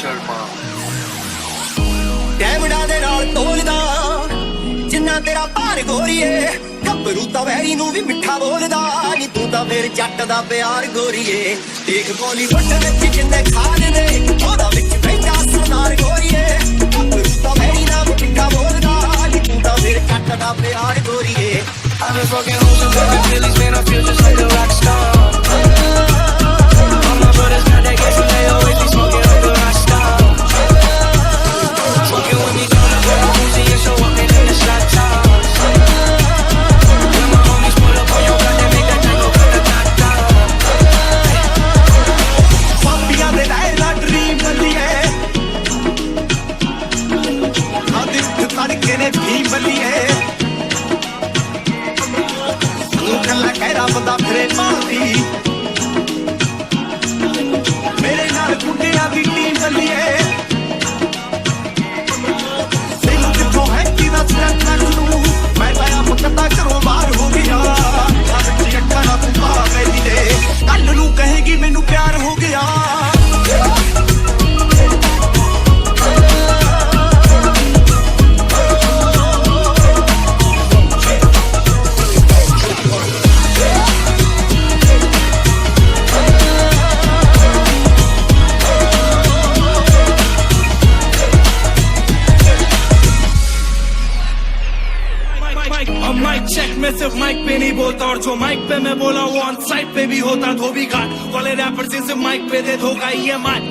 शर्मा ਡੈਵੜਾ ਦੇ ਨਾਲ ਤੋਲਦਾ ਜਿੰਨਾ ਤੇਰਾ ਭਾਰ ਗੋਰੀਏ ਗੱਭਰੂ ਤਾਂ ਵੈਰੀ ਨੂੰ ਵੀ ਮਿੱਠਾ ਬੋਲਦਾ ਨੀ ਤੂੰ ਤਾਂ ਫੇਰ ਜੱਟ ਦਾ ਪਿਆਰ ਗੋਰੀਏ ਦੇਖ ਬਾਲੀਵੁੱਡ ਵਿੱਚ ਜਿੰਨੇ ਖਾਨ ਨੇ ਉਹਦਾ ਵਿੱਚ ਬੈਠਾ ਸਰਦਾਰ ਗੋਰੀਏ ਗੱਭਰੂ ਤਾਂ ਵੈਰੀ ਨਾਲ ਮਿੱਠਾ ਬੋਲਦਾ ਨੀ ਤੂੰ ਤਾਂ ਫੇਰ ਜੱਟ ਦਾ ਪਿਆਰ ਗੋਰੀਏ I've been fucking hoes and popping pillies, man, I feel just like a rock star. All my brothers got that gas and they always be smoking like a rock star. Fucking with me, gonna go to Uzi and show up in the shot tops. When my homies pull up on your block, they make that tango grata-ta-ta. Papiya de laila dream liye Adit tadke ne bheem liye ਕੱਲਾ ਕਹਿਰਾ ਬੰਦਾ ਫਿਰੇ ਮਾਰਦੀ ਮੇਰੇ ਨਾਲ ਕੁੰਡਿਆਂ ਦੀ team ਚੱਲੀਏ ਤੈਨੂੰ ਕਿੱਥੋਂ ਹੈ ਕਿ ਦੱਸ ਨਾ ਨੂੰ ਮੈਂ ਤਾਂ ਆਪ ਕੱਟਾ ਘਰੋਂ ਬਾਹਰ ਹੋ ਗਿਆ ਅੱਜ ਅੱਖਾਂ ਨਾਲ ਤੂੰ ਪਾ ਗਈ ਦੇ ਕੱਲ ਨੂੰ ਕਹੇਗੀ ਮੈਨੂੰ ਪਿਆਰ ਹੋ ਗਿਆ मैं सिर्फ माइक पे नहीं बोलता और जो माइक पे मैं बोला वो ऑन साइड पे भी होता धोबी घाट वाले रैपर से सिर्फ माइक पे दे धोखा ये माइक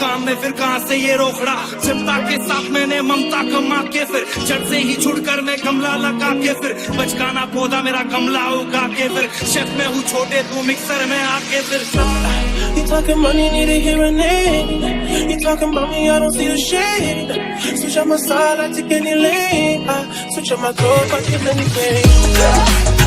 काम में फिर कहां से ये रोकड़ा चिमटा के साथ मैंने ममता कमा के फिर जड़ से ही छुड़कर मैं गमला लगा के फिर बचकाना पौधा मेरा गमला उगा के फिर शेफ में हूँ छोटे तू मिक्सर में आके फिर You talking money, need a hearing aid. You talking about me, I don't see the shade. Switch out my side, I take any lane. I switch out my clothes, I give anything.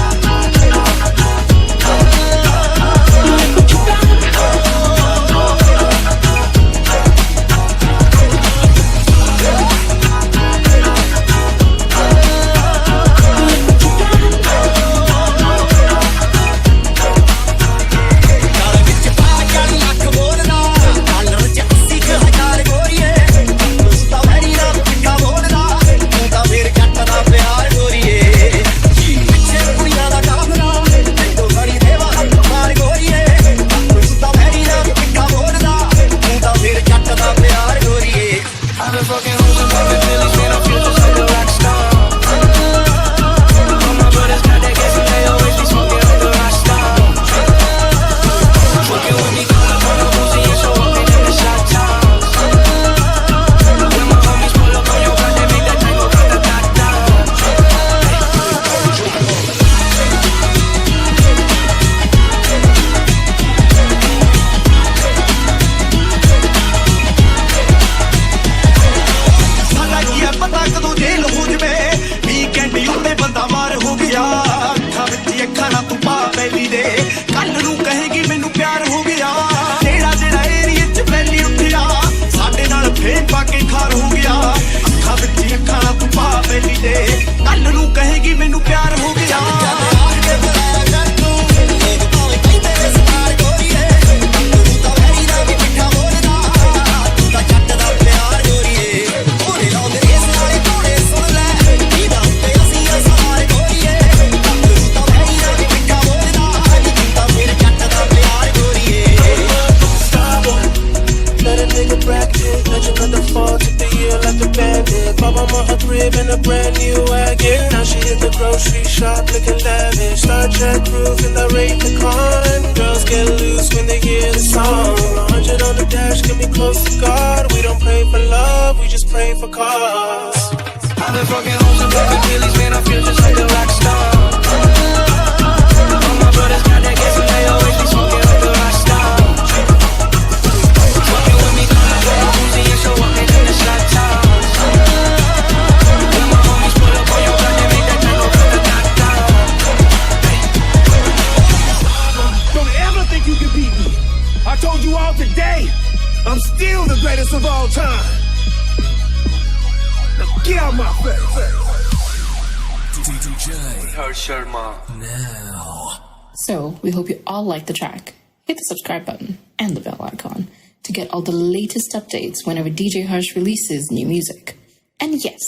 So, we hope you all like the track. Hit the subscribe button and the bell icon. to get all the latest updates whenever DJ Harsh releases new music. And yes,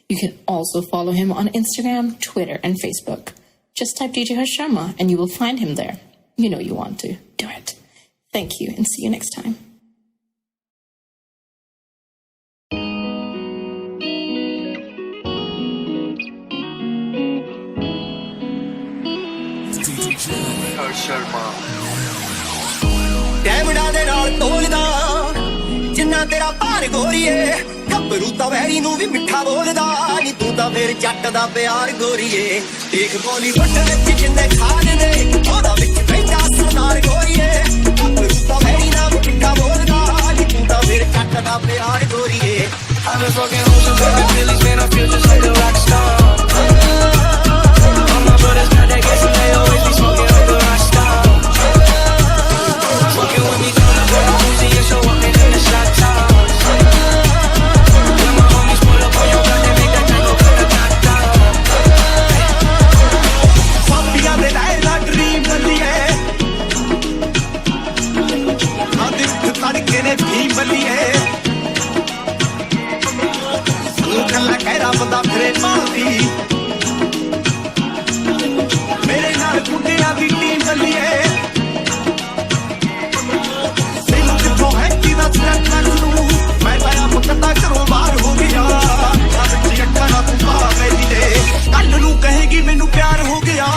you can also follow him on Instagram, Twitter, and Facebook. Just type DJ Harsh Sharma and you will find him there. You know you want to. Do it. Thank you and see you next time. ਡੈਮੜਾ ਦੇ ਨਾਲ ਤੋਲਦਾ ਜਿੰਨਾ ਤੇਰਾ ਭਾਰ ਗੋਰੀਏ ਗੱਭਰੂ ਤਾਂ very ਨੂੰ ਵੀ ਮਿੱਠਾ ਬੋਲਦਾ ਨੀ ਤੂੰ ਤਾਂ ਫੇਰ ਜੱਟ ਦਾ ਪਿਆਰ ਗੋਰੀਏ ਦੇਖ ਬਾਲੀਵੁੱਡ ਵਿੱਚ ਜਿੰਨੇ ਖਾਨ ਨੇ ਉਹਦਾ ਵਿੱਚ ਬੈਠਾ ਸਰਦਾਰ ਗੋਰੀਏ ਗੱਭਰੂ ਤਾਂ ਵੈਰੀ ਨਾਲ ਵੀ ਮਿੱਠਾ ਬੋਲਦਾ ਨੀ ਤੂੰ ਤਾਂ ਫੇਰ ਜੱਟ ਦਾ ਪਿਆਰ ਗੋਰੀਏ I've been fucking hoes and baby Billy's, man, I feel just like a rock star. All my brothers got that gas and they always be smoking like a rock star. Fucking with me, turn up on the Uzi and show up in the shot tops. When my homies pull up on your block, they make that tango grata-ta. Papiya de laila dream baliye Adit tadke ne bhi baliye ਕੱਲਾ ਕਹਿਰਾ ਬੰਦਾ ਫਿਰੇ ਮਾਰਦੀ ਮੇਰੇ ਨਾਲ ਕੁੱਟਿਆਂ ਦੀ team ਬੱਲੀਏ ਮੈਨੂੰ ਕਿੱਥੋਂ ਹੈ ਕਿਹਦਾ ਸਟੈਪ ਲੱਗੂ ਮੈਂ ਤਾਂ ਆਪ ਕੱਟਾ ਘਰੋਂ ਬਾਹਰ ਹੋ ਗਿਆ ਅੱਜ ਅੱਖਾਂ ਨਾਲ ਤੂੰ ਪਾ ਮੇਰੀ ਦੇ ਕੱਲ ਨੂੰ ਕਹੇਗੀ ਮੈਨੂੰ ਪਿਆਰ ਹੋ ਗਿਆ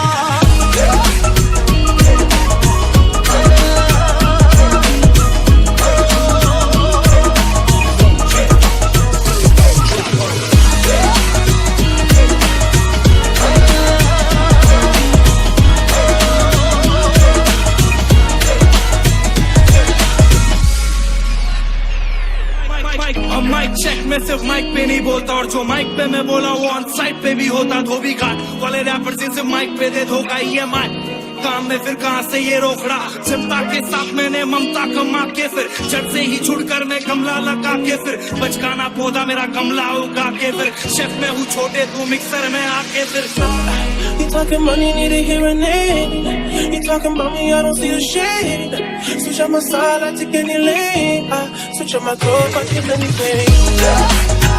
मैं सिर्फ माइक पे नहीं बोलता और जो माइक पे मैं बोला वो ऑन साइड पे भी होता धोबी घाट वाले रैपर से सिर्फ माइक पे दे धोखा ये माइक काम में फिर कहां से ये रोकड़ा चिंता के साथ मैंने ममता कमा के फिर जड़ से ही छुड़कर मैं गमला लगा के फिर बचकाना पौधा मेरा गमला उगा के फिर शेफ में हूँ छोटे तू मिक्सर में आके फिर You talking money, need a hearing aid. You talking about me, I don't see the shade. Switch out my side, I take any lane. I switch out my clothes, I take anything.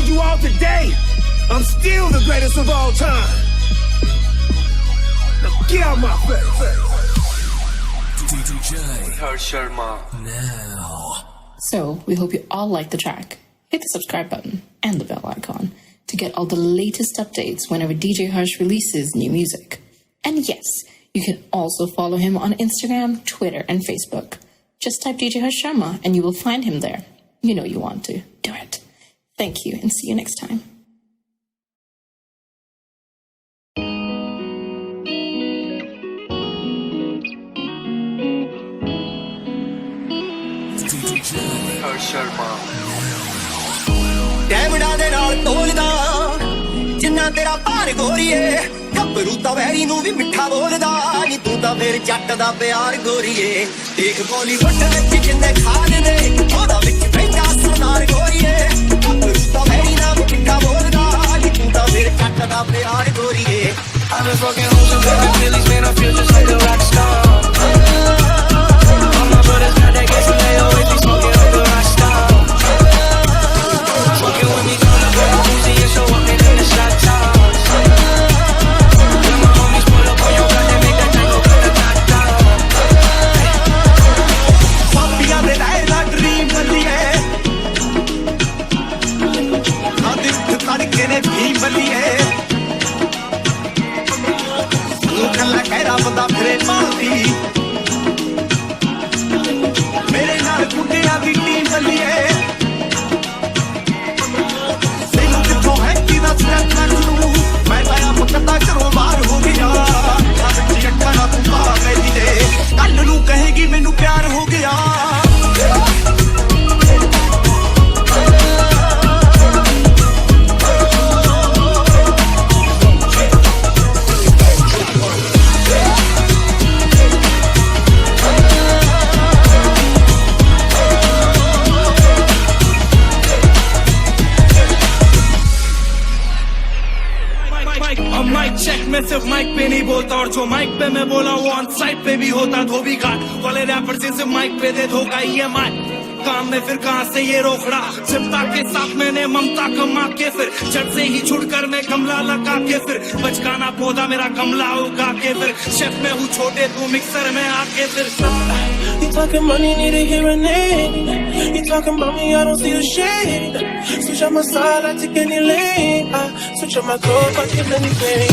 you all today, I'm still the greatest of all time. Now get out my face. DJ Harsh Sharma. Now. So, we hope you all like the track. Hit the subscribe button and the bell icon to get all the latest updates whenever DJ Harsh releases new music. And yes, you can also follow him on Instagram, Twitter, and Facebook. Just type DJ Harsh Sharma and you will find him there. You know you want to. Do it. Thank you and see you next time. Harsh Sharma. ਡੈਮੜਾ ਦੇ ਨਾਲ ਤੋਲਦਾ ਜਿੰਨਾ ਤੇਰਾ ਭਾਰ ਗੋਰੀਏ ਗੱਭਰੂ ਤਾਂ very ਨੂੰ ਵੀ ਮਿੱਠਾ ਬੋਲਦਾ ਨੀ ਤੂੰ ਤਾਂ ਫੇਰ ਜੱਟ ਦਾ ਪਿਆਰ ਗੋਰੀਏ ਦੇਖ ਬਾਲੀਵੁੱਡ ਵਿੱਚ ਜਿੰਨੇ ਖਾਨ ਨੇ ਉਹਦਾ ਵਿੱਚ ਬੈਠਾ ਸਰਦਾਰ ਗੋਰੀਏ ਗੱਭਰੂ ਤਾਂ ਵੈਰੀ ਨਾਲ ਵੀ ਮਿੱਠਾ ਬੋਲਦਾ ਨੀ ਤੂੰ ਤਾਂ ਫੇਰ ਜੱਟ ਦਾ ਪਿਆਰ ਗੋਰੀਏ I've been fucking hoes and baby Billy's, man, I feel just like a rock star. All my brothers got that gas and they always be smoking like a rock star. Smoking with me, gonna put a Uzi and show up in the shot tops. When my homies pull up on your block, they make that tango put the top down. ਪਾਪੀਆਂ ਦੇ ਰਾਏ ਦਾ dream ਬੱਲੀਏ ਆ ਦਿਲ ਧੜਕੇ ਨੇ ਵੀ ਬੱਲੀਏ ਕੱਲਾ ਕਹਿਰਾ ਬੰਦਾ ਫਿਰੇ ਮਾਰਦੀ ਮੇਰੇ ਨਾਲ ਕੁੱਟਿਆਂ ਦੀ ਟੀਮ ਬੱਲੀਏ ਤੈਨੂੰ ਕਿੱਥੋਂ ਹੈ ਕਿਹਦਾ ਸਟੈਪ ਮੈਂ ਨੂੰ ਮੈਂ ਤਾਂ ਆਪ ਕੱਟਾ ਘਰੋਂ ਬਾਹਰ ਹੋ ਗਿਆ ਸੱਚੀ ਅੱਖਾਂ ਨਾਲ ਤੂੰ ਪਾ ਗਈ ਦੇ ਕੱਲ ਨੂੰ ਕਹੇਗੀ ਮੈਨੂੰ ਪਿਆਰ ਹੋ ਗਿਆ चेक में सिर्फ माइक पे नहीं बोलता और जो माइक पे मैं बोला वो ऑन साइड पे भी होता धोबी घाट वाले रैपर से माइक पे दे धोखा EMI काम में फिर कहां से ये रोकड़ा चिंता के साथ मैंने ममता कमा के फिर जड़ से ही छुड़कर मैं गमला लगा के फिर बचकाना पौधा मेरा गमला उगा के फिर शेफ में हूँ छोटे तू मिक्सर में आके फिर You talking money, need to hear a name. You talking about me, I don't see the shade. Switch on my side, I take any lane. I switch on my clothes, I give anything.